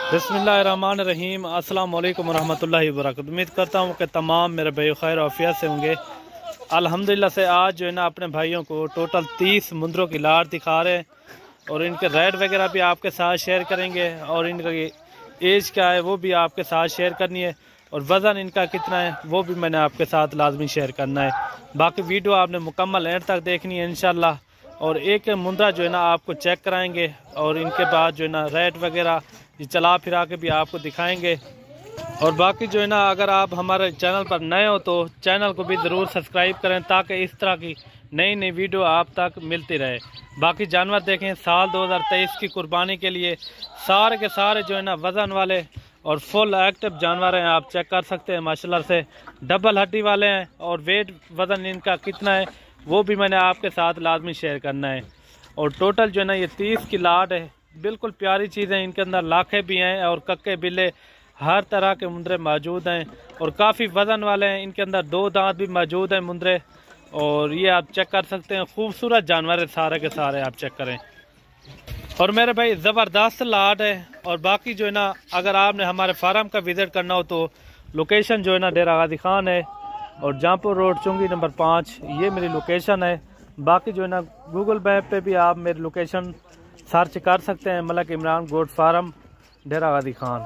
बिस्मिल्लाहिर्रहमानिर्रहीम। अस्सलाम वालेकुम रहमतुल्लाहि व बरकातहू। उम्मीद करता हूँ कि तमाम मेरे भाई खैर आफियत से होंगे। अल्हम्दुलिल्लाह से आज जो है ना अपने भाइयों को टोटल 30 मुंदरों की लाट दिखा रहे हैं और इनके रेट वगैरह भी आपके साथ शेयर करेंगे और इनका एज क्या है वो भी आपके साथ शेयर करनी है और वज़न इनका कितना है वो भी मैंने आपके साथ लाजमी शेयर करना है। बाकी वीडियो आपने मुकम्मल एंड तक देखनी है इंशाल्लाह। और एक मुंदरा जो है ना आपको चेक कराएंगे और इनके बाद जो है ना रेट वगैरह ये चला फिरा के भी आपको दिखाएंगे। और बाकी जो है ना अगर आप हमारे चैनल पर नए हो तो चैनल को भी ज़रूर सब्सक्राइब करें ताकि इस तरह की नई नई वीडियो आप तक मिलती रहे। बाकी जानवर देखें साल 2023 की कुर्बानी के लिए सारे के सारे जो है ना वज़न वाले और फुल एक्टिव जानवर हैं। आप चेक कर सकते हैं माशाल्लाह से डबल हड्डी वाले हैं और वेट वज़न इनका कितना है वो भी मैंने आपके साथ लाजमी शेयर करना है। और टोटल जो है ना ये 30 की लाट है। बिल्कुल प्यारी चीज़ें, इनके अंदर लाखे भी हैं और कक्के बिल्ले हर तरह के मुंदरे मौजूद हैं और काफ़ी वज़न वाले हैं। इनके अंदर 2 दांत भी मौजूद हैं मुंदरे और ये आप चेक कर सकते हैं। खूबसूरत जानवर है सारे के सारे, आप चेक करें। और मेरे भाई ज़बरदस्त लाट है। और बाकी जो है ना अगर आपने हमारे फार्म का विज़िट करना हो तो लोकेशन जो है ना डेरा गाजी खान है और जहाँपुर रोड चुंगी नंबर 5 ये मेरी लोकेशन है। बाकी जो है ना गूगल मैप पे भी आप मेरी लोकेशन सर्च कर सकते हैं, मलक इमरान गोट फार्म डेरा गाजी खान।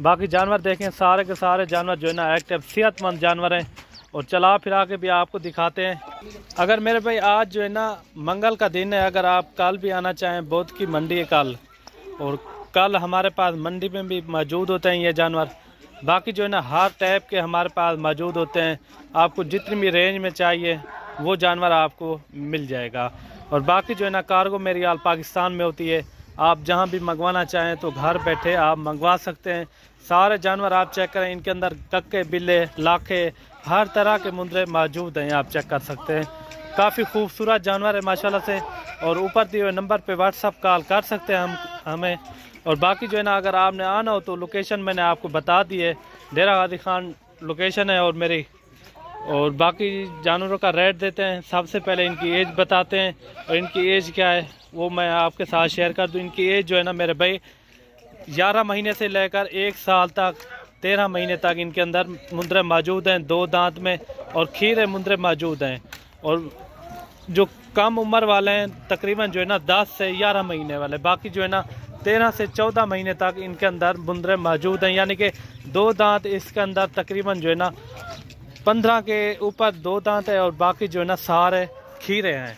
बाकी जानवर देखें सारे के सारे जानवर जो है ना एक्टिव सेहतमंद जानवर हैं और चला फिरा के भी आपको दिखाते हैं। अगर मेरे भाई आज जो है ना मंगल का दिन है, अगर आप कल भी आना चाहें, बौद्ध की मंडी है कल और कल हमारे पास मंडी में भी मौजूद होते हैं ये जानवर। बाकी जो है ना हर टाइप के हमारे पास मौजूद होते हैं, आपको जितनी भी रेंज में चाहिए वो जानवर आपको मिल जाएगा। और बाकी जो है ना कार्गो मेरी आल पाकिस्तान में होती है, आप जहां भी मंगवाना चाहें तो घर बैठे आप मंगवा सकते हैं। सारे जानवर आप चेक करें, इनके अंदर कक्के बिल्ले लाखे हर तरह के मुंदरे मौजूद हैं, आप चेक कर सकते हैं। काफ़ी खूबसूरत जानवर है माशाल्लाह से। और ऊपर दिए हुए नंबर पे व्हाट्सअप कॉल कर सकते हैं हमें। और बाकी जो है ना अगर आपने आना हो तो लोकेशन मैंने आपको बता दी है, डेरा गाजी खान लोकेशन है और मेरी। और बाकी जानवरों का रेट देते हैं। सबसे पहले इनकी एज बताते हैं और इनकी एज क्या है वो मैं आपके साथ शेयर कर दूं। इनकी एज जो है ना मेरे भाई 11 महीने से लेकर 1 साल तक 13 महीने तक इनके अंदर मुंदरे मौजूद हैं, 2 दांत में और खीरे मुंदरे मौजूद हैं। और जो कम उम्र वाले हैं तकरीबन जो है ना 10 से 11 महीने वाले, बाकी जो है ना 13 से 14 महीने तक इनके अंदर मुंदरे मौजूद हैं। यानी कि 2 दांत इसके अंदर तकरीबन जो है ना 15 के ऊपर 2 दांत है और बाकी जो है ना सारे खीरे हैं।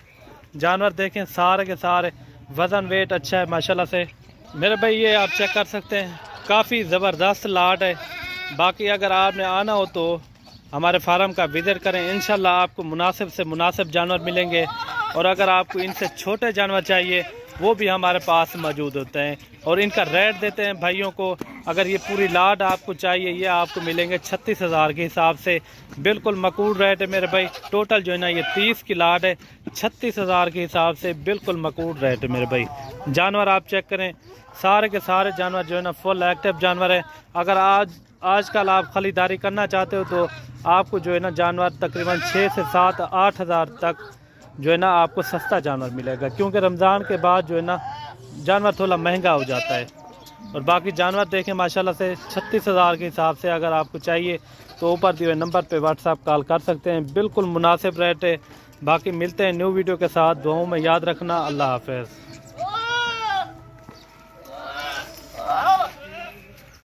जानवर देखें सारे के सारे वज़न वेट अच्छा है माशाल्लाह से। मेरे भाई ये आप चेक कर सकते हैं, काफ़ी ज़बरदस्त लाट है। बाकी अगर आपने आना हो तो हमारे फार्म का विज़िट करें, इंशाल्लाह आपको मुनासिब से मुनासिब जानवर मिलेंगे। और अगर आपको इनसे छोटे जानवर चाहिए वो भी हमारे पास मौजूद होते हैं और इनका रेट देते हैं भाइयों को। अगर ये पूरी लाट आपको चाहिए ये आपको मिलेंगे 36,000 के हिसाब से। बिल्कुल मकबूल रेट है मेरे भाई। टोटल जो है ना ये 30 की लाट है, 36,000 के हिसाब से बिल्कुल मकबूल रेट है मेरे भाई। जानवर आप चेक करें, सारे के सारे जानवर जो है ना फुल एक्टिव जानवर है। अगर आजकल आप खरीदारी करना चाहते हो तो आपको जो है ना जानवर तकरीबन 6 से 7 8 हज़ार तक जो है ना आपको सस्ता जानवर मिलेगा, क्योंकि रमज़ान के बाद जो है ना जानवर थोड़ा महंगा हो जाता है। और बाकी जानवर देखें माशाल्लाह से 36,000 के हिसाब से अगर आपको चाहिए तो ऊपर दिए हुए नंबर पे व्हाट्सएप कॉल कर सकते हैं। बिल्कुल मुनासिब रेट है। बाकी मिलते हैं न्यू वीडियो के साथ। दुआओं में याद रखना। अल्लाह हाफ़िज़।